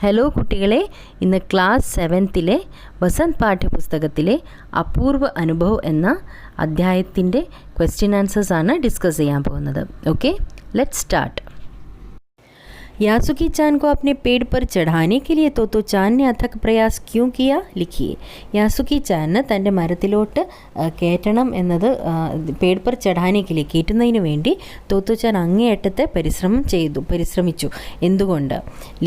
Hello കുട്ടികളെ, ഇന്ന് class 7ത്തിലെ Vasant പാഠ്യപുസ്തകത്തിലെ അപൂർവ അനുഭവ് എന്ന അധ്യായത്തിൻ്റെ ക്വസ്റ്റ്യൻ ആൻസേഴ്സ് ആണ് ഡിസ്കസ് ചെയ്യാൻ പോകുന്നത്. Okay, let's start. Yasuaki chan को अपने पेड़ पर चढ़ाने के लिए तोतो चान ने अथक प्रयास क्यों किया? लिखिए. യാസുക്കി ചാന് തൻ്റെ മരത്തിലോട്ട് കയറ്റണം എന്നത് പേട് പർ ചढ़ाने കയറ്റുന്നതിന് വേണ്ടി തോത്തോ ചാൻ അങ്ങേയറ്റത്തെ പരിശ്രമിച്ചു. എന്തുകൊണ്ട്?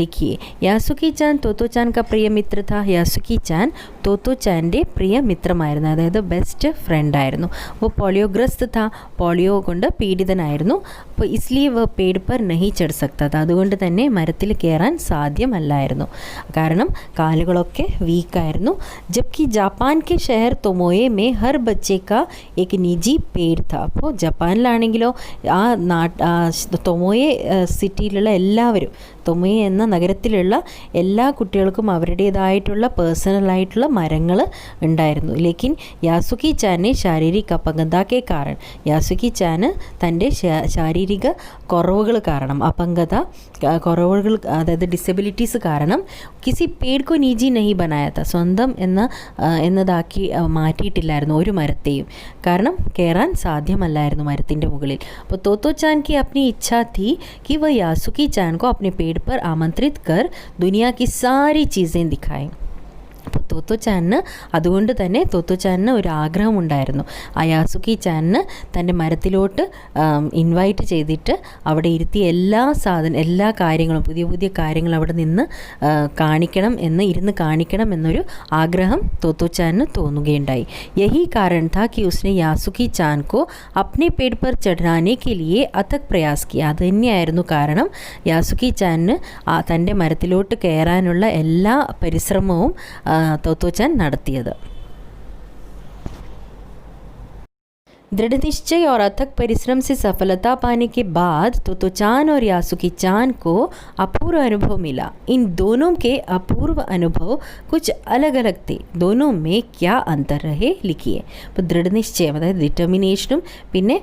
ലിഖിയെ. യാസുക്കി ചാൻ തോത്തോ ചാൻ ക പ്രിയ മിത്ര था. യാസുക്കി ചാൻ തോത്തോ ചാൻ്റെ പ്രിയ മിത്രമായിരുന്നു, അതായത് ബെസ്റ്റ് ഫ്രണ്ടായിരുന്നു. അപ്പോൾ പോളിയോഗ്രസ്ത് था, പോളിയോ കൊണ്ട് പീഡിതനായിരുന്നു. അപ്പോൾ ഇസ്ലിയെ വ പേട് പർ നഹി ചढ़ सकता था, അതുകൊണ്ട് തന്നെ മരത്തിൽ കയറാൻ സാധ്യമല്ലായിരുന്നു, കാരണം കാലുകളൊക്കെ വീക്കായിരുന്നു. ജബ്കി ജപ്പാൻ കെ ഷഹർ തൊമോയെ മേ ഹർ ബच्चे का एक निजी पेड़ था. അപ്പോൾ ജപ്പാനിലാണെങ്കിലോ തൊമോയെ സിറ്റിയിലുള്ള എല്ലാവരും, തൊമോയെ എന്ന നഗരത്തിലുള്ള എല്ലാ കുട്ടികൾക്കും അവരുടേതായിട്ടുള്ള പേഴ്സണലായിട്ടുള്ള മരങ്ങൾ ഉണ്ടായിരുന്നു. ലേക്കിൻ യാസുക്കി ചാനെ ശാരീരിക അപംഗതയ്ക്ക് കാരണം, യാസുക്കി ചാന് തൻ്റെ ശാരീരിക കുറവുകൾ കാരണം, കുറവുകൾ അതായത് ഡിസബിലിറ്റീസ് കാരണം കിസി പേട് കോ നിജി നഹി ബനായ താ, സ്വന്തം എന്നതാക്കി മാറ്റിയിട്ടില്ലായിരുന്നു ഒരു മരത്തെയും, കാരണം കയറാൻ സാധ്യമല്ലായിരുന്നു മരത്തിൻ്റെ മുകളിൽ. അപ്പോൾ തോത്തോ ചാൻ की अपनी इच्छा थी कि वह यासुकी चान को अपने पेड़ पर आमंत्रित कर दुनिया की सारी चीज़ें दिखाएं. അപ്പോൾ തോത്തോ ചാനിന് അതുകൊണ്ട് തന്നെ തോത്തോ ചാനിന് ഒരു ആഗ്രഹമുണ്ടായിരുന്നു, ആ യാസുക്കി ചാനിന് തൻ്റെ മരത്തിലോട്ട് ഇൻവൈറ്റ് ചെയ്തിട്ട് അവിടെ ഇരുത്തി എല്ലാ കാര്യങ്ങളും, പുതിയ പുതിയ കാര്യങ്ങൾ അവിടെ നിന്ന് ഇരുന്ന് കാണിക്കണം എന്നൊരു ആഗ്രഹം തോത്തോ ചാനിന് തോന്നുകയുണ്ടായി. യഹി കാരൺ था कि उसने यासुकी चान को अपने पेड़ पर चढ़ाने के लिए अथक प्रयास किया. അത് തന്നെയായിരുന്നു കാരണം യാസുക്കി ചാനിന് തൻ്റെ മരത്തിലോട്ട് കയറാനുള്ള എല്ലാ പരിശ്രമവും തോത്തോ ചാൻ നടത്തിയത്. दृढ़ निश्चय और अथक परिश्रम से सफलता पाने के बाद तोतो चान और यासुकी चान को अपूर्व अनुभव मिला. इन दोनों के अपूर्व अनुभव कुछ अलग अलग थे. दोनों में क्या अंतर रहे? लिखिए. അപ്പോൾ ദൃഢനിശ്ചയം, അതായത് ഡിറ്റർമിനേഷനും പിന്നെ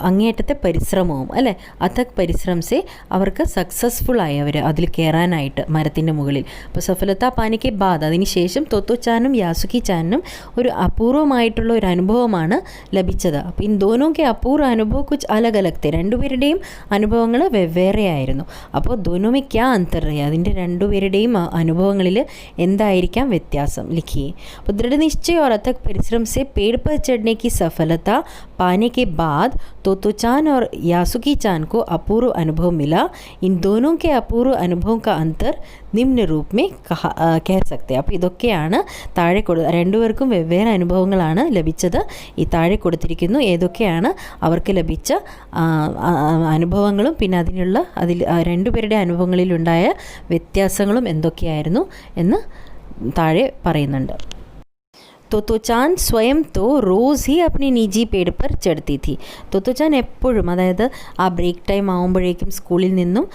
അങ്ങേയറ്റത്തെ പരിശ്രമവും അല്ലേ, അഥക് പരിശ്രമസെ അവർക്ക് സക്സസ്ഫുൾ ആയി അവർ അതിൽ കയറാനായിട്ട് മരത്തിൻ്റെ മുകളിൽ. അപ്പോൾ സഫലത പാനിക്ക് ബാദ്, അതിന് ശേഷം തോത്തോ ചാനും യാസുക്കി ചാനും ഒരു അപൂർവമായിട്ടുള്ള ഒരു അനുഭവമാണ് ലഭിച്ചത്. അപ്പോൾ ഇൻ ദോനോക്കെ അപൂർവ അനുഭവം കുച്ച് അലഗ് അലഗ് തേ, രണ്ടുപേരുടെയും അനുഭവങ്ങൾ വെവ്വേറെയായിരുന്നു. അപ്പോൾ ദോനോമേ ക്യാ അന്തർ രഹേ, അതിൻ്റെ രണ്ടുപേരുടെയും അനുഭവങ്ങളിൽ എന്തായിരിക്കാം വ്യത്യാസം? ലിഖിയെ. അപ്പോൾ ദൃഢനിശ്ചയ और अथक परिश्रम से पेड़ पर चढ़ने की सफलता पाने के बाद तोतो चान और यासुकी चान को अपूर्व अनुभव मिला. इन दोनों के अपूर्व अनुभवों का अंतर നിമ്ന രൂപ മേ കഹ സക്തെ. അപ്പോൾ ഇതൊക്കെയാണ് താഴെ രണ്ടുപേർക്കും വെവ്വേറെ അനുഭവങ്ങളാണ് ലഭിച്ചത്. ഈ താഴെ കൊടുത്തിരിക്കുന്നു ഏതൊക്കെയാണ് അവർക്ക് ലഭിച്ച അനുഭവങ്ങളും പിന്നെ അതിൽ രണ്ടുപേരുടെ അനുഭവങ്ങളിലുണ്ടായ വ്യത്യാസങ്ങളും എന്തൊക്കെയായിരുന്നു എന്ന് താഴെ പറയുന്നുണ്ട്. തോത്തോ ചാൻ സ്വയം റോസ് ഹി അപ്നി നിജി പേട് പർ ചढ़ती थी. തോത്തോ ചാൻ എപ്പോഴും, അതായത് ആ ബ്രേക്ക് ടൈം ആകുമ്പോഴേക്കും സ്കൂളിൽ നിന്നും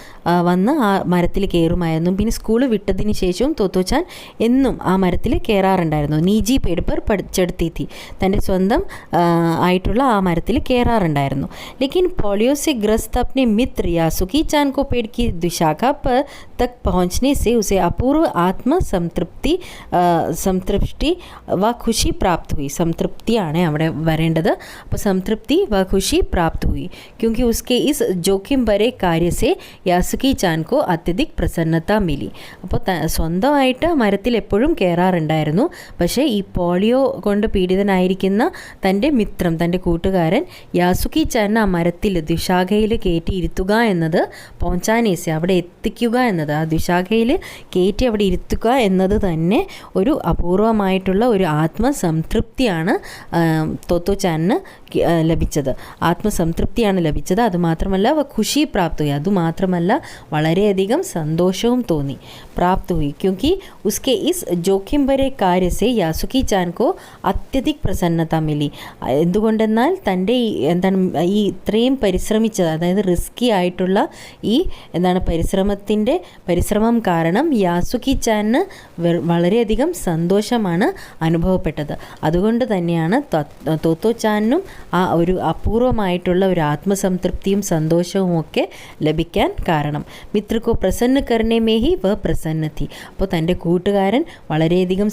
വന്ന് ആ മരത്തിൽ കയറുമായിരുന്നു. പിന്നെ സ്കൂൾ വിട്ടതിന് ശേഷവും തോത്തോ ചാൻ എന്നും ആ മരത്തിൽ കയറാറുണ്ടായിരുന്നു. നിജി പേട് പർ ചढ़ती थी, തൻ്റെ സ്വന്തം ആയിട്ടുള്ള ആ മരത്തിൽ കയറാറുണ്ടായിരുന്നു. ലേക്കിൻ പോളിയോ से ग्रस्त अपने मित्र यासुकी चान को पेड़ की शाखा पर तक पहुँचने से उसे अपूर्व आत्म संतृप्ति व खुशी प्राप्त हुई. संतृप्तिയാണ് അവിടെ വരേണ്ടത്. അപ്പോൾ സംതൃപ്തി വ ഖുഷി പ്രാപ്ത് हुई क्योंकि उसके इस जोखिम भरे कार्य से यासुकी चान को अत्यधिक प्रसन्नता मिली. അപ്പോൾ സ്വന്തമായിട്ട് മരത്തിൽ എപ്പോഴും കയറാറുണ്ടായിരുന്നു. പക്ഷേ ഈ പോളിയോ കൊണ്ട് പീഡിതനായിരിക്കുന്ന തൻ്റെ മിത്രം, തൻ്റെ കൂട്ടുകാരൻ യാസുക്കി ചാൻ ആ മരത്തിൽ ദ്വിശാഖയിൽ കയറ്റി ഇരുത്തുക എന്നത്, പോഞ്ചാനേസെ അവിടെ എത്തിക്കുക എന്നത്, ആ ദ്വിശാഖയിൽ കയറ്റി അവിടെ ഇരുത്തുക എന്നത് തന്നെ ഒരു അപൂർവമായിട്ടുള്ള ഒരു ആത്മസംതൃപ്തിയാണ് തോത്തോ ചാനിന് ലഭിച്ചത്. ആത്മസംതൃപ്തിയാണ് ലഭിച്ചത്. അതുമാത്രമല്ല ഖുഷി പ്രാപ്തി, അതുമാത്രമല്ല വളരെയധികം സന്തോഷവും തോന്നി. പ്രാപ്തി हुई क्योंकि उसके इस जोखिम भरे कार्य से यासुकी चान को अत्यधिक प्रसन्नता मिली. എന്തുകൊണ്ടെന്നാൽ തൻ്റെ ഈ ഇത്രയും പരിശ്രമിച്ചത്, അതായത് റിസ്കി ആയിട്ടുള്ള ഈ പരിശ്രമം കാരണം യാസുക്കി ചാനിന് വളരെയധികം സന്തോഷമാണ് അനുഭവപ്പെട്ടത്. അനുഭവപ്പെട്ടത്. അതുകൊണ്ട് തന്നെയാണ് തോത്തോച്ചാനും ആ ഒരു അപൂർവമായിട്ടുള്ള ഒരു ആത്മസംതൃപ്തിയും സന്തോഷവും ഒക്കെ ലഭിക്കാൻ കാരണം. മിത്രക്കോ പ്രസന്ന കർണേ മേ ഹി വ പ്രസന്ന തി. അപ്പോൾ തൻ്റെ കൂട്ടുകാരൻ വളരെയധികം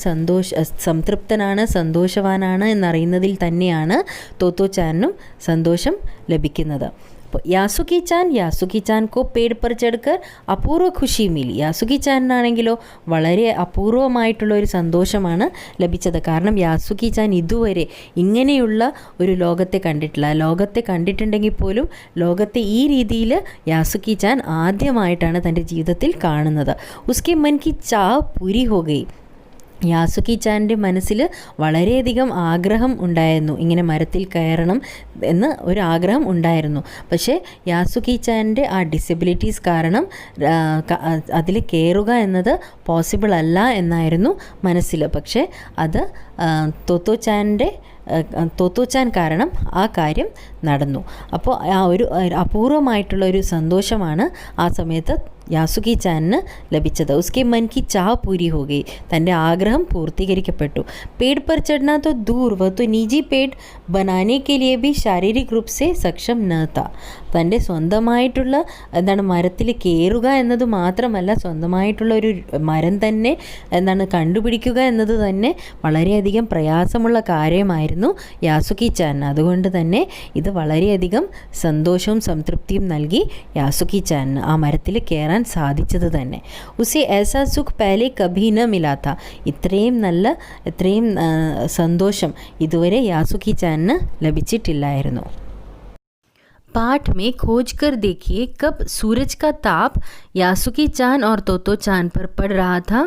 സംതൃപ്തനാണ്, സന്തോഷവാനാണ് എന്നറിയുന്നതിൽ തന്നെയാണ് തോത്തോച്ചാനും സന്തോഷം ലഭിക്കുന്നത്. അപ്പോൾ യാസുക്കി ചാൻ കോ പേട് പർ ചढ़कर അപൂർവ ഖുഷി മിലി. യാസുക്കി ചാനാണെങ്കിലോ വളരെ അപൂർവമായിട്ടുള്ള ഒരു സന്തോഷമാണ് ലഭിച്ചത്. കാരണം യാസുക്കി ചാൻ ഇതുവരെ ഇങ്ങനെയുള്ള ഒരു ലോകത്തെ കണ്ടിട്ടില്ല. ലോകത്തെ കണ്ടിട്ടുണ്ടെങ്കിൽ പോലും ലോകത്തെ ഈ രീതിയിൽ യാസുക്കി ചാൻ ആദ്യമായിട്ടാണ് തൻ്റെ ജീവിതത്തിൽ കാണുന്നത്. ഉസ്കെ മൻ കി ചാ പൂരി ഹോ ഗയി. യാസുക്കി ചാൻ്റെ മനസ്സിൽ വളരെയധികം ആഗ്രഹം ഉണ്ടായിരുന്നു, ഇങ്ങനെ മരത്തിൽ കയറണം എന്ന് ഒരു ആഗ്രഹം ഉണ്ടായിരുന്നു. പക്ഷേ യാസുക്കി ചാൻ്റെ ആ ഡിസബിലിറ്റീസ് കാരണം അതിൽ കയറുക എന്നത് പോസിബിൾ അല്ല എന്നായിരുന്നു മനസ്സിൽ. പക്ഷേ അത് തോത്തോച്ചാൻ കാരണം ആ കാര്യം നടന്നു. അപ്പോൾ ആ ഒരു അപൂർവമായിട്ടുള്ള ഒരു സന്തോഷമാണ് ആ സമയത്ത് യാസുക്കി ചാനിന് ലഭിച്ചത്. ഉസ്കെ മൻ കി ചാ പൂരി ഹോ ഗയി. തൻ്റെ ആഗ്രഹം പൂർത്തീകരിക്കപ്പെട്ടു. പേട് പർ ചढ़ना तो दूर, वह तो निजी पेड़ बनाने के लिए भी शारीरिक रूप से सक्षम न था. തൻ്റെ സ്വന്തമായിട്ടുള്ള മരത്തിൽ കയറുക എന്നത് മാത്രമല്ല, സ്വന്തമായിട്ടുള്ള ഒരു മരം തന്നെ കണ്ടുപിടിക്കുക എന്നത് തന്നെ വളരെയധികം പ്രയാസമുള്ള കാര്യമായിരുന്നു യാസുക്കി ചാൻ. അതുകൊണ്ട് തന്നെ ഇത് വളരെയധികം സന്തോഷവും സംതൃപ്തിയും നൽകി യാസുക്കി ചാനിന് ആ മരത്തിൽ കയറാൻ സാധിച്ചത് തന്നെ. ഉസേ ऐसा सुख पहले कभी न मिला था. ഇത്രയും സന്തോഷം ഇതുവരെ യാസുക്കി ചാനിന് ലഭിച്ചിട്ടില്ലായിരുന്നു. पाठ में खोज कर देखिए कब सूरज का ताप यासुकी चान और तोतो चान पर पड़ रहा था.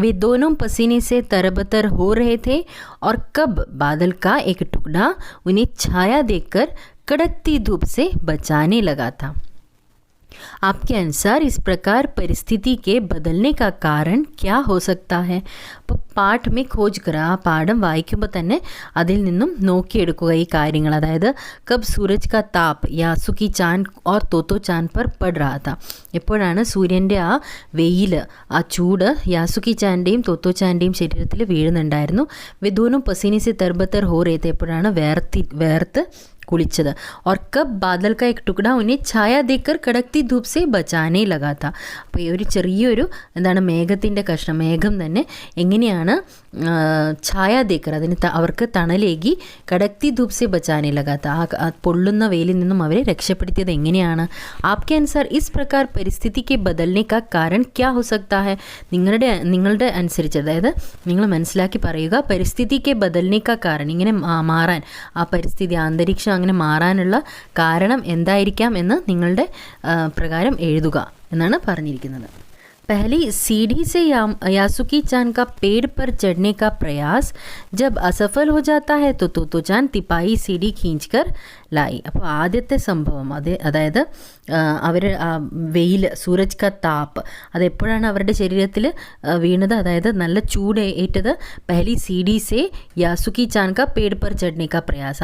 वे दोनों पसीने से तरबतर हो रहे थे. और कब बादल का एक टुकड़ा उन्हें छाया देकर कड़कती धूप से बचाने लगा था. आपके अनुसार इस प्रकार परिस्थिति के बदलने का कारण क्या हो सकता है? അപ്പോൾ പാഠ് മേ ഖോജ് കറ, ആ പാഠം വായിക്കുമ്പോൾ തന്നെ അതിൽ നിന്നും നോക്കിയെടുക്കുക ഈ കാര്യങ്ങൾ. അതായത് കബ് സൂരജ് കാ താപ് യാസുക്കി ചാൻ ഓർ തോത്തോ ചാൻ പർ പഡ് റാ താ. എപ്പോഴാണ് സൂര്യൻ്റെ ആ വെയിൽ, ആ ചൂട് യാസുക്കി ചാൻ്റെയും തോത്തോ ചാൻ്റെയും ശരീരത്തിൽ വീഴുന്നുണ്ടായിരുന്നു. വിദൂനും പസീനിസെ തർബത്തർ ഹോ റേത്തെ, എപ്പോഴാണ് വേർത്ത് കുളിച്ചത്. और कब बादल का एक टुकड़ा उन्हें छाया देकर कड़कती धूप से बचाने लगा था. അപ്പോൾ ഈ ഒരു ചെറിയൊരു മേഘത്തിൻ്റെ കഷ്ണം, മേഘം തന്നെ എങ്ങനെയാണ് ഛായ ദേക്കർ, അതിന് അവർക്ക് തണലേകി കടക്തി ധൂപ് സെ ബച്ചാനെ ലഗാത്ത, ആ പൊള്ളുന്ന വെയിലിൽ നിന്നും അവരെ രക്ഷപ്പെടുത്തിയത് എങ്ങനെയാണ്? ആപ്കെ അനുസാർ ഇസ് പ്രകാർ പരിസ്ഥിതിക്ക് ബദൽനെ കാ കാരൺ ക്യാ ഹോ സക്താ ഹൈ. നിങ്ങളുടെ അനുസരിച്ച്, അതായത് നിങ്ങൾ മനസ്സിലാക്കി പറയുക, പരിസ്ഥിതിക്ക് ബദൽനെ കാ കാരൺ, ഇങ്ങനെ മാറാൻ, ആ പരിസ്ഥിതി, അന്തരീക്ഷം അങ്ങനെ മാറാനുള്ള കാരണം എന്തായിരിക്കാം എന്ന് നിങ്ങളുടെ പ്രകാരം എഴുതുക എന്നാണ് പറഞ്ഞിരിക്കുന്നത്. पहली सीढ़ी से यासुकी चान का पेड़ पर चढ़ने का प्रयास जब असफल हो जाता है तो तोतो चान तिपाई सीढ़ी खींचकर लाई. അപ്പോൾ ആദ്യത്തെ സംഭവം അതായത് അവർ വെയിൽ, സൂരജ് കാ താപ്പ്, അതെപ്പോഴാണ് അവരുടെ ശരീരത്തിൽ വീണത്, അതായത് നല്ല ചൂട് ഏറ്റത്. പഹലി സീഡി സേ യാസുക്കി ചാൻ കാ പേട് പർ ചढ़ने का प्रयास,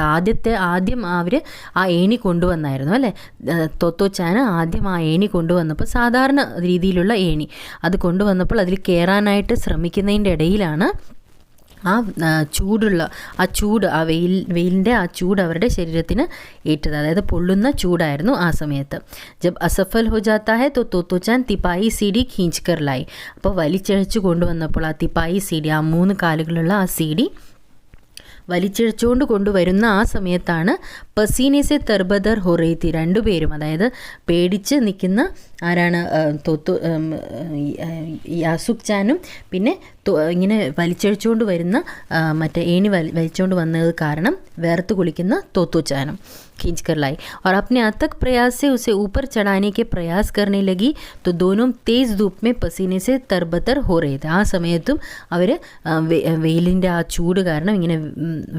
ആദ്യം അവർ ആ ഏണി കൊണ്ടുവന്നായിരുന്നു അല്ലേ. തോത്തോ ചാൻ ആദ്യം ആ ഏണി കൊണ്ടുവന്നപ്പോൾ, സാധാരണ രീതിയിലുള്ള ഏണി അത് കൊണ്ടുവന്നപ്പോൾ അതിൽ കയറാനായിട്ട് ശ്രമിക്കുന്നതിൻ്റെ ഇടയിലാണ് ആ ചൂട്, ആ വെയിലിൻ്റെ ആ ചൂട് അവരുടെ ശരീരത്തിന് ഏറ്റത്. അതായത് പൊള്ളുന്ന ചൂടായിരുന്നു ആ സമയത്ത്. ജബ് അസഫൽ ഹോ ജാത്താ ഹൈ തോ തോത്തോ ചാൻ തിപ്പായി സീഡി ഖീഞ്ച് കർ ലായി. അപ്പോൾ വലിച്ചഴിച്ചു കൊണ്ടുവന്നപ്പോൾ ആ തിപ്പായി സീഡി, ആ 3 കാലുകളുള്ള ആ സീഡി വലിച്ചിഴച്ചുകൊണ്ട് കൊണ്ടുവരുന്ന ആ സമയത്താണ് പസീനേസെ തർബദർ ഹൊറേത്തി, രണ്ടുപേരും, അതായത് പേടിച്ച് നിൽക്കുന്ന ആരാണ്, യാസുക് ചാനും പിന്നെ ഇങ്ങനെ വലിച്ചഴിച്ചുകൊണ്ട് വരുന്ന മറ്റേ ഏണി വലിച്ചുകൊണ്ട് വന്നത് കാരണം വേർത്ത് കുളിക്കുന്ന തോത്തോ ചാനും खींच कर लाई और अपने अथक प्रयास से उसे ऊपर चढ़ाने के प्रयास करने लगी तो दोनों तेज़ धूप में पसीने से तरबतर हो रहे थे. ആ സമയത്തും അവർ വെയിലിൻ്റെ ആ ചൂട് കാരണം ഇങ്ങനെ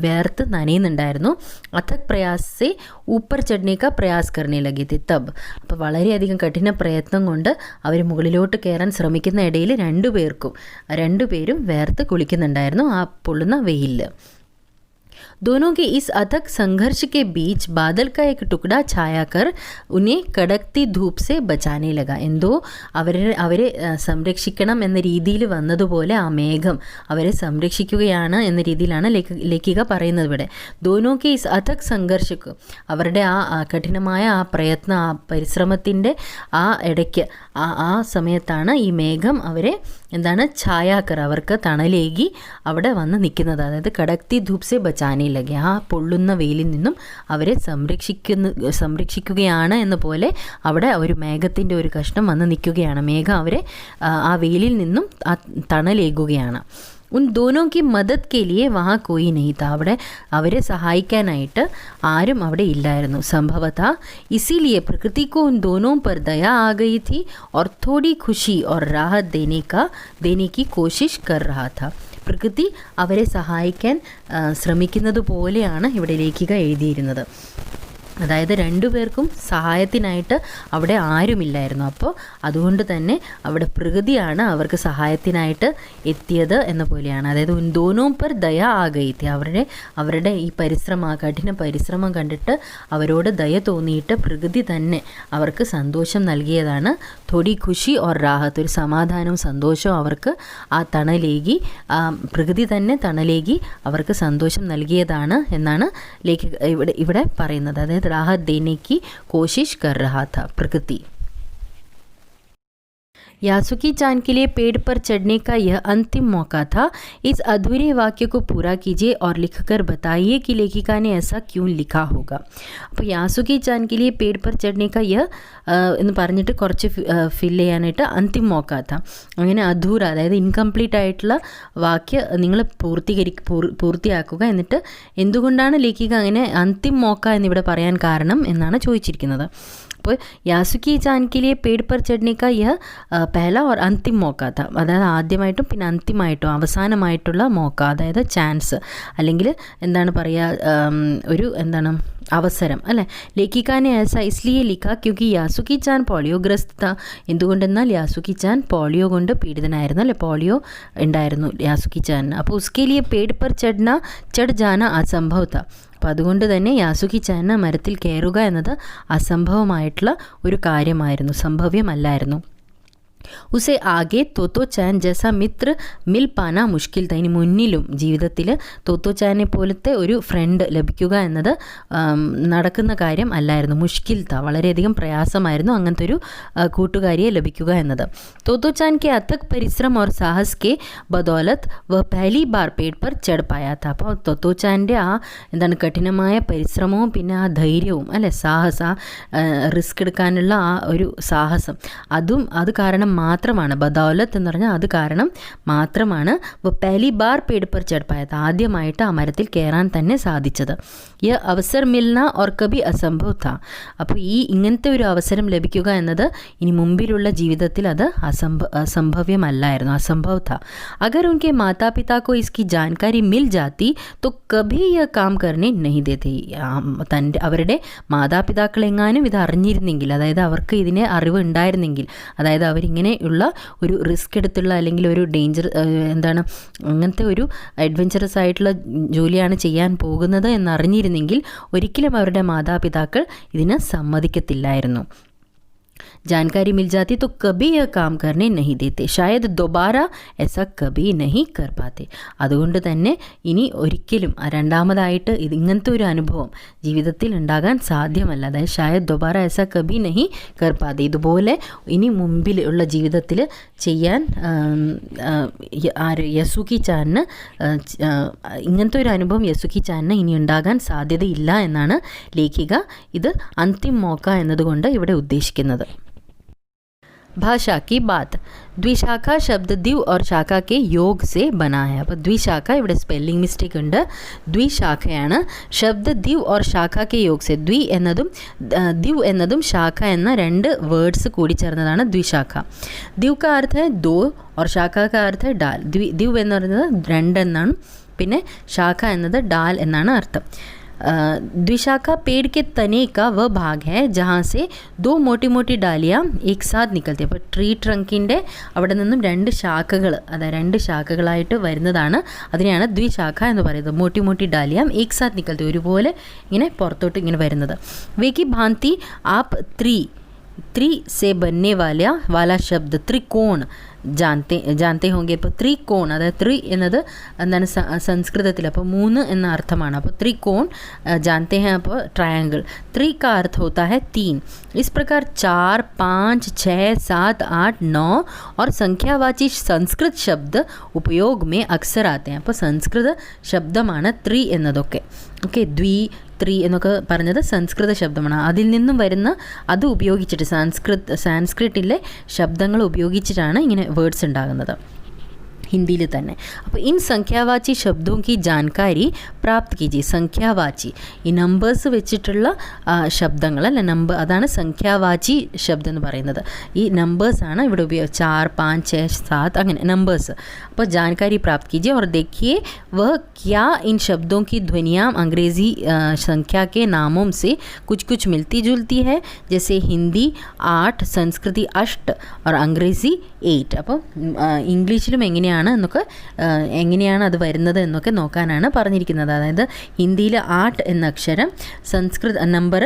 വേർത്ത് നനയുന്നുണ്ടായിരുന്നു. അഥക് പ്രയാസ് സെ ഊപ്പർ ചढ़ने का प्रयास करने लगे थे तब. അപ്പോൾ വളരെയധികം കഠിന പ്രയത്നം കൊണ്ട് അവർ മുകളിലോട്ട് കയറാൻ ശ്രമിക്കുന്ന ഇടയിൽ രണ്ടുപേരും വേർത്ത് കുളിക്കുന്നുണ്ടായിരുന്നു ആ പൊള്ളുന്ന വെയിലിൽ. दोनों के इस अथक संघर्ष के बीच बादल का एक टुकड़ा छाया कर उन्हें കടത്തി ധൂപ് സെ ബച്ചാനെ ലഗ. എന്തോ അവരെ സംരക്ഷിക്കണം എന്ന രീതിയിൽ വന്നതുപോലെ ആ മേഘം അവരെ സംരക്ഷിക്കുകയാണ് എന്ന രീതിയിലാണ് ലേഖിക പറയുന്നത് ഇവിടെ. ദോനോക്ക് ഈ അഥക് സംഘർഷക്ക് അവരുടെ ആ കഠിനമായ ആ പ്രയത്നം, ആ പരിശ്രമത്തിൻ്റെ ആ ഇടയ്ക്ക് ആ സമയത്താണ് ഈ മേഘം അവരെ എന്താണ് ഛായാക്കർ അവർക്ക് തണലേകി അവിടെ വന്ന് നിൽക്കുന്നത്. അതായത് കടത്തി ധൂപ് സെ ബച്ചാനെ ലഗ, ആ പൊള്ളുന്ന വെയിലിൽ നിന്നും അവരെ സംരക്ഷിക്കുകയാണ് എന്ന പോലെ അവിടെ ഒരു മേഘത്തിൻ്റെ ഒരു കഷ്ണം വന്ന് നിൽക്കുകയാണ്. മേഘം അവരെ ആ വെയിലിൽ നിന്നും തണലേകുകയാണ്. ഉൻ ദോനോ കി മദത് കെ ലിയെ വഹാ കോയി നഹീ താ. അവിടെ അവരെ സഹായിക്കാനായിട്ട് ആരും അവിടെ ഇല്ലായിരുന്നു. സംഭവത ഇസിലിയെ പ്രകൃതി को उन दोनों पर दया आ गई थी और थोड़ी खुशी और राहत देने की कोशिश कर रहा था. പ്രകൃതി അവരെ സഹായിക്കാൻ ശ്രമിക്കുന്നത് പോലെയാണ് ഇവിടെ ലേഖിക എഴുതിയിരുന്നത്. അതായത് രണ്ടുപേർക്കും സഹായത്തിനായിട്ട് അവിടെ ആരുമില്ലായിരുന്നു. അപ്പോൾ അതുകൊണ്ട് തന്നെ അവിടെ പ്രകൃതിയാണ് അവർക്ക് സഹായത്തിനായിട്ട് എത്തിയത് എന്ന പോലെയാണ്. അതായത് ദോനോം പർ ദയ ആകയിത്തി, അവരുടെ ഈ കഠിന പരിശ്രമം കണ്ടിട്ട് അവരോട് ദയ തോന്നിയിട്ട് പ്രകൃതി തന്നെ അവർക്ക് സന്തോഷം നൽകിയതാണ്. തൊടി ഖുഷി ഓർ റാഹത്ത്, ഒരു സമാധാനവും സന്തോഷവും അവർക്ക് ആ തണലേകി, പ്രകൃതി തന്നെ തണലേകി അവർക്ക് സന്തോഷം നൽകിയതാണ് എന്നാണ് ലേഖക ഇവിടെ പറയുന്നത്. അതായത് राहत देने की कोशिश कर रहा था प्रकृति. यासुकी चान के लिए पेड़ पर चढ़ने का यह अंतिम मौका था. इस अधूरे वाक्य को पूरा कीजिए और लिखकर बताइए कि लेखिका ने ऐसा क्यों लिखा होगा. അപ്പോൾ യാസുക്കി ചാൻ के लिए पेड़ पर चढ़ने का यह എന്ന് പറഞ്ഞിട്ട് കുറച്ച് ഫില്ല് ചെയ്യാനായിട്ട് അന്തിം മോക്കാത്ത, അങ്ങനെ അധൂര അതായത് ഇൻകംപ്ലീറ്റ് ആയിട്ടുള്ള വാക്യ നിങ്ങൾ പൂർത്തിയാക്കുക. എന്നിട്ട് എന്തുകൊണ്ടാണ് ലേഖിക അങ്ങനെ അന്തിം മോക്ക എന്നിവിടെ പറയാൻ കാരണം എന്നാണ് ചോദിച്ചിരിക്കുന്നത്. അപ്പോൾ യാസുക്കി ചാൻ के लिए पेड़ पर चढ़ने का यह पहला और अंतिम मौका था. അതായത് ആദ്യമായിട്ടും പിന്നെ അന്തിമമായിട്ടും അവസാനമായിട്ടുള്ള മോക്ക, അതായത് ചാൻസ് അല്ലെങ്കിൽ എന്താണ് പറയുക, ഒരു എന്താണ് അവസരം അല്ലേ. ലേഖിക്കാനെ ऐसा इसलिए लिखा क्योंकि यासुकी चान പോളിയോഗ്രസ്ത് था. എന്തുകൊണ്ടെന്നാൽ യാസുക്കി ചാൻ പോളിയോ കൊണ്ട് പീഡിതനായിരുന്നു അല്ലേ, പോളിയോ ഉണ്ടായിരുന്നു യാസുക്കി ചാനിന്. അപ്പോൾ उसके लिए पेड़ पर चढ़ जाना असंभव था. അപ്പോൾ അതുകൊണ്ട് തന്നെ യാസുക്കി ചാനിന് മരത്തിൽ കയറുക എന്നത് അസംഭവമായിട്ടുള്ള ഒരു കാര്യമായിരുന്നു, സംഭവ്യമല്ലായിരുന്നു. ഉസെ ആകെ തോത്തോ ചാൻ ജൈസ മിത്ര മിൽ പാന മുഷ്കിൽ താ. ഇനി മുന്നിലും ജീവിതത്തിൽ തോത്തോ ചാനെ പോലത്തെ ഒരു ഫ്രണ്ട് ലഭിക്കുക എന്നത് നടക്കുന്ന കാര്യം അല്ലായിരുന്നു. മുഷ്കിൽ താ, വളരെയധികം പ്രയാസമായിരുന്നു അങ്ങനത്തെ ഒരു കൂട്ടുകാരിയെ ലഭിക്കുക എന്നത്. തോത്തോ ചാൻ കെ അഥക് പരിശ്രമം ഓർ സാഹസ് കെ ബദൗലത്ത് വ പഹലി ബാർ പേട് പർ ചढ़ पाया था. അപ്പോൾ തോത്തോ ചാൻ്റെ ആ എന്താണ് കഠിനമായ പരിശ്രമവും പിന്നെ ആ ധൈര്യവും അല്ലെ, സാഹസം, റിസ്ക് എടുക്കാനുള്ള ആ ഒരു സാഹസം, അത് കാരണം മാത്രമാണ്, ബദൗലത്ത് എന്ന് പറഞ്ഞാൽ അത് കാരണം മാത്രമാണ് പഹലി ബാർ പേട് പർ ചढ़ पाया था, ആദ്യമായിട്ട് ആ മരത്തിൽ കയറാൻ തന്നെ സാധിച്ചത്. യ അവസർ മിൽന ഓർ കബി അസംഭവ് था. അപ്പോൾ ഇങ്ങനത്തെ ഒരു അവസരം ലഭിക്കുക എന്നത് ഇനി മുമ്പിലുള്ള ജീവിതത്തിൽ അത് അസംഭവ്യമല്ലായിരുന്നു, അസംഭവ് था. अगर उनके माता पिता को इसकी जानकारी मिल जाती तो कभी यह काम करने नहीं देते. അവരുടെ മാതാപിതാക്കളെങ്ങാനും ഇത് അറിഞ്ഞിരുന്നെങ്കിൽ, അതായത് അവർക്ക് ഇതിനെ അറിവ് ഉണ്ടായിരുന്നെങ്കിൽ, അതായത് അവരിങ്ങനെയുള്ള ഒരു റിസ്ക് എടുത്തുള്ള അല്ലെങ്കിൽ ഒരു ഡേഞ്ചർ എന്താണ് അങ്ങനത്തെ ഒരു അഡ്വഞ്ചറസ് ആയിട്ടുള്ള ജോലിയാണ് ചെയ്യാൻ പോകുന്നത് എന്നറിഞ്ഞിരുന്നെങ്കിൽ ഒരിക്കലും അവരുടെ മാതാപിതാക്കൾ ഇതിന് സമ്മതിക്കത്തില്ലായിരുന്നു. जानकारी मिल जाती तो कभी यह काम करने नहीं देते. शायद दोबारा ऐसा कभी नहीं कर पाते. അതുകൊണ്ട് തന്നെ ഇനി ഒരിക്കലും രണ്ടാമതായിട്ട് ഇങ്ങനത്തെ ഒരു അനുഭവം ജീവിതത്തിൽ ഉണ്ടാകാൻ സാധ്യമല്ല. അതായത് ഷായദ് ദോബാര ऐसा कभी नहीं कर पाते. ഇതുപോലെ ഇനി മുമ്പിലുള്ള ജീവിതത്തിൽ ചെയ്യാൻ യസുക്കി ചാനിന് ഇങ്ങനത്തെ ഒരു അനുഭവം യസുക്കി ചാനിന് ഇനി ഉണ്ടാകാൻ സാധ്യതയില്ല എന്നാണ് ലേഖിക ഇത് അന്തിം മോക്ക എന്നതുകൊണ്ട് ഇവിടെ ഉദ്ദേശിക്കുന്നത്. भाषा की बात. द्विशाखा शब्द द्विव और शाखा के योग से बना है. അപ്പോൾ ദ്വിശാഖ ഇവിടെ സ്പെല്ലിംഗ് മിസ്റ്റേക്ക് ഉണ്ട്, ദ്വിശാഖയാണ്. ശബ്ദ ദ്വിവ് और शाखा के योग से, ദ്വി എന്നതും ദ്വിവ് എന്നതും ശാഖ എന്ന രണ്ട് വേർഡ്സ് കൂടി ചേർന്നതാണ് ദ്വിശാഖ. ദ്വിവ് का अर्थ है दो और शाखा का अर्थ है डाल. ദ്വിവ് എന്ന് പറയുന്നത് രണ്ടെന്നാണ്, പിന്നെ ശാഖ എന്നത് ഡാൽ എന്നാണ് അർത്ഥം. द्विशाखा पेड़ के तने का वह भाग है जहाँ से दो मोटी मोटी डालियाँ एक साथ निकलती. അപ്പോൾ ട്രീ ട്രങ്കിൻ്റെ അവിടെ നിന്നും രണ്ട് ശാഖകൾ, അതായത് രണ്ട് ശാഖകളായിട്ട് വരുന്നതാണ്, അതിനെയാണ് ദ്വിശാഖ എന്ന് പറയുന്നത്. മോട്ടി മോട്ടി ഡാലിയ ഏക് സാത്ത് നിക്കൽത്തി, ഒരുപോലെ ഇങ്ങനെ പുറത്തോട്ട് ഇങ്ങനെ വരുന്നത്. വേക്കി ഭാന്തി ആപ് ത്രി से बनने वाला शब्द त्रिकोण जानते होंगे. ഇപ്പോൾ ത്രികോൺ, അതായത് ത്രി എന്നത് എന്താണ് സംസ്കൃതത്തിൽ, അപ്പോൾ 3 എന്ന അർത്ഥമാണ്. അപ്പോൾ ത്രികോൺ जानते हैं. അപ്പോൾ ट्रायंगल. ത്രി का अर्थ होता है 3. इस प्रकार 4, 5, 6, 7, 8, 9 और संख्यावाची संस्कृत शब्द उपयोग में अक्सर आते हैं. അപ്പോൾ സംസ്കൃത ശബ്ദമാണ് ത്രി എന്നതൊക്കെ. ഓക്കെ, ദ്വി ത്രി എന്നൊക്കെ പറഞ്ഞത് സംസ്കൃത ശബ്ദമാണ്. അതിൽ നിന്നും വരുന്ന അത് ഉപയോഗിച്ചിട്ട് സാൻസ്ക്രിറ്റിലെ ശബ്ദങ്ങൾ ഉപയോഗിച്ചിട്ടാണ് ഇങ്ങനെ വേർഡ്സ് ഉണ്ടാകുന്നത് ഹിന്ദിയിൽ തന്നെ. അപ്പോൾ ഇൻ സംഖ്യാവാചി ശബ്ദോं की जानकारी प्राप्त कीजिए. സംഖ്യാവാചി ഈ നമ്പേഴ്സ് വെച്ചിട്ടുള്ള ശബ്ദങ്ങൾ അല്ല, അതാണ് സംഖ്യാവാചി ശബ്ദം എന്ന് പറയുന്നത്. ഈ നമ്പേഴ്സാണ് ഇവിടെ 4, 5, 6, 7 അങ്ങനെ നമ്പേഴ്സ്. അപ്പോൾ जानकारी प्राप्त कीजिए और देखिए वह क्या इन शब्दों की ध्वनियाँ अंग्रेज़ी संख्या के नामों से कुछ मिलती जुलती है. जैसे हिंदी 8, संस्कृति 8 और अंग्रेज़ी 8. അപ്പോൾ ഇംഗ്ലീഷിലും എങ്ങനെയാണ് അത് വരുന്നത് എന്നൊക്കെ നോക്കാനാണ് പറഞ്ഞിരിക്കുന്നത്. അതായത് ഹിന്ദിയിൽ 8 എന്ന അക്ഷരം, നമ്പർ,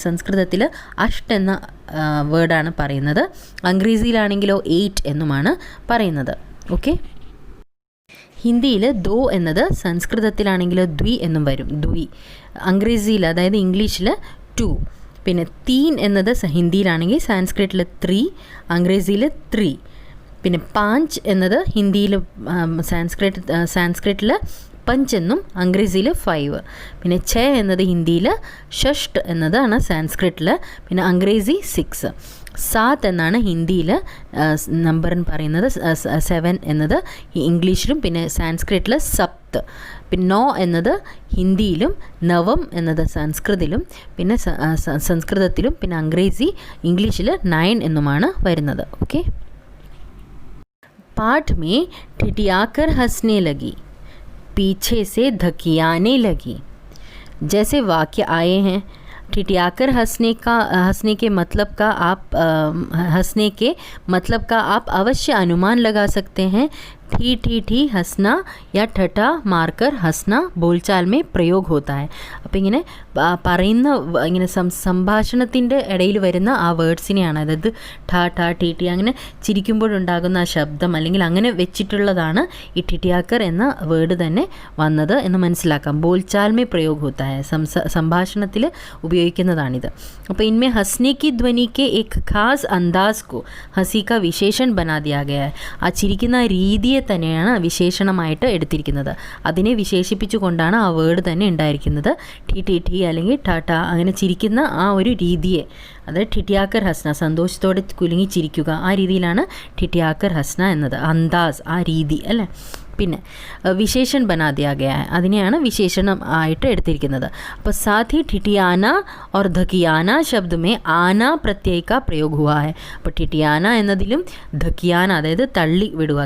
സംസ്കൃതത്തിൽ 8 എന്ന വേർഡാണ് പറയുന്നത്. അംഗ്രേസിയിലാണെങ്കിലോ 8 എന്നുമാണ് പറയുന്നത്. ഓക്കെ, ഹിന്ദിയിൽ 2 എന്നത് സംസ്കൃതത്തിലാണെങ്കിൽ ദ്വി എന്നും വരും. ദ്വി അംഗ്രേസിയിൽ, അതായത് ഇംഗ്ലീഷിൽ 2. പിന്നെ 3 എന്നത് ഹിന്ദിയിലാണെങ്കിൽ സാൻസ്ക്രിറ്റിൽ 3, അംഗ്രേസിയിൽ 3. പിന്നെ 5 എന്നത് ഹിന്ദിയിൽ സാൻസ്ക്രിറ്റിൽ 5 എന്നും അംഗ്രേസിയിൽ 5. പിന്നെ 6 എന്നത് ഹിന്ദിയിൽ ഷഷ്ട് എന്നതാണ് സാൻസ്ക്രിറ്റിൽ, പിന്നെ അംഗ്രേസി 6. 7 എന്നാണ് ഹിന്ദിയിൽ നമ്പറിന് പറയുന്നത്. 7 എന്നത് ഇംഗ്ലീഷിലും പിന്നെ സാൻസ്ക്രിറ്റിൽ സപ്ത്. പിന്നെ 9 എന്നത് ഹിന്ദിയിലും നവം എന്നത് സംസ്കൃതത്തിലും പിന്നെ അംഗ്രേസി ഇംഗ്ലീഷിൽ 9 എന്നുമാണ് വരുന്നത്. ഓക്കെ, पाठ में ठिठियाकर हंसने लगी, पीछे से धकियाने लगी. जैसे वाक्य आए हैं, ठिठियाकर हंसने के मतलब का आप अवश्य अनुमान लगा सकते हैं. ठी हंसना या ठटा मारकर हंसना बोलचाल में प्रयोग होता है. അപ്പോൾ ഇങ്ങനെ പറയുന്ന ഇങ്ങനെ സംഭാഷണത്തിൻ്റെ ഇടയിൽ വരുന്ന ആ വേർഡ്സിനെയാണ്, അതായത് ഠ ടി അങ്ങനെ ചിരിക്കുമ്പോഴുണ്ടാകുന്ന ആ ശബ്ദം അല്ലെങ്കിൽ അങ്ങനെ വെച്ചിട്ടുള്ളതാണ് ഈ ഠിഠിയാക്കർ എന്ന വേർഡ് തന്നെ വന്നത് എന്ന് മനസ്സിലാക്കാം. ബോൽചാൽ മേ പ്രयोग होता है, സംഭാഷണത്തിൽ ഉപയോഗിക്കുന്നതാണിത്. അപ്പോൾ इनमें हंसने की ध्वनि के एक खास अंदाज को हंसी का विशेषण बना दिया गया है. ആ ചിരിക്കുന്ന രീതിയെ തന്നെയാണ് വിശേഷണമായിട്ട് എടുത്തിരിക്കുന്നത്. അതിനെ വിശേഷിപ്പിച്ചുകൊണ്ടാണ് ആ വേർഡ് തന്നെ ഉണ്ടായിരിക്കുന്നത്. ഠി അല്ലെങ്കിൽ ടാറ്റ അങ്ങനെ ചിരിക്കുന്ന ആ ഒരു രീതിയെ, അതായത് ഠിഠിയാക്കർ ഹസ്ന, സന്തോഷത്തോടെ കുലുങ്ങി ചിരിക്കുക, ആ രീതിയിലാണ് ഠിഠിയാക്കർ ഹസ്ന എന്നത്. അന്താസ്, ആ രീതി അല്ലേ. പിന്നെ വിശേഷൺ ബനാ ദിയാ ഗയാ ഹൈ, അതിനെയാണ് വിശേഷണം ആയിട്ട് എടുത്തിരിക്കുന്നത്. അപ്പോൾ സാഥി ഠിഠിയാന और धकियाना शब्द में आना प्रत्यय का प्रयोग हुआ है. അപ്പോൾ ഠിഠിയാന എന്നതിലും ധക്കിയാന, അതായത്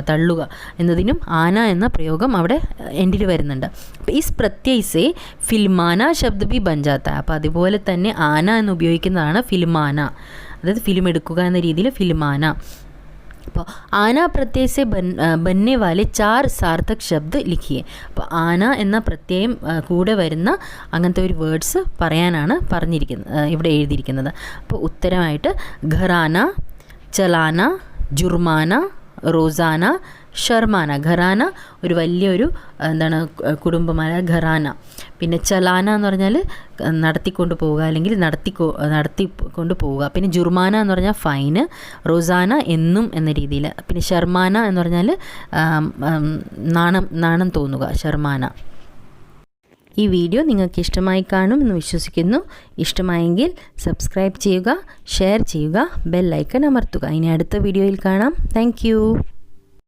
തള്ളുക എന്നതിനും ആന എന്ന പ്രയോഗം അവിടെ എൻഡിൽ വരുന്നുണ്ട്. അപ്പോൾ ഇസ് പ്രത്യയ് സേ ഫിൽമാന ശബ്ദ ബി ബൻ ജാത്താ ഹൈ. അപ്പോൾ അതുപോലെ തന്നെ ആന എന്ന് ഉപയോഗിക്കുന്നതാണ് ഫിൽമാന, അതായത് ഫിലിം എടുക്കുക എന്ന രീതിയിൽ ഫിൽമാന. അപ്പോൾ ആന പ്രത്യയ സെ ബന്നെ വാലെ 4 സാർത്ഥക് ശബ്ദ് ലിഖിയെ. അപ്പോൾ ആന എന്ന പ്രത്യയം കൂടെ വരുന്ന അങ്ങനത്തെ ഒരു വേർഡ്സ് പറയാനാണ് ഇവിടെ എഴുതിയിരിക്കുന്നത്. അപ്പോൾ ഉത്തരമായിട്ട് ഘറാന, ചലാന, ജുർമാന, റോസാന, ഷർമാന. ഘറാന ഒരു വലിയൊരു കുടുംബമായ ഘറാന. പിന്നെ ചലാന എന്ന് പറഞ്ഞാൽ നടത്തിക്കൊണ്ട് പോവുക അല്ലെങ്കിൽ നടത്തിക്കൊണ്ട് പോവുക. പിന്നെ ജുർമാന എന്ന് പറഞ്ഞാൽ ഫൈന്, റോസാന എന്നും എന്ന രീതിയിൽ. പിന്നെ ഷർമാന എന്ന് പറഞ്ഞാൽ നാണം തോന്നുക, ഷർമാന. ഈ വീഡിയോ നിങ്ങൾക്ക് ഇഷ്ടമായി കാണും എന്ന് വിശ്വസിക്കുന്നു. ഇഷ്ടമായെങ്കിൽ സബ്സ്ക്രൈബ് ചെയ്യുക, ഷെയർ ചെയ്യുക, ബെൽ ഐക്കൺ അമർത്തുക. ഇനി അടുത്ത വീഡിയോയിൽ കാണാം. താങ്ക്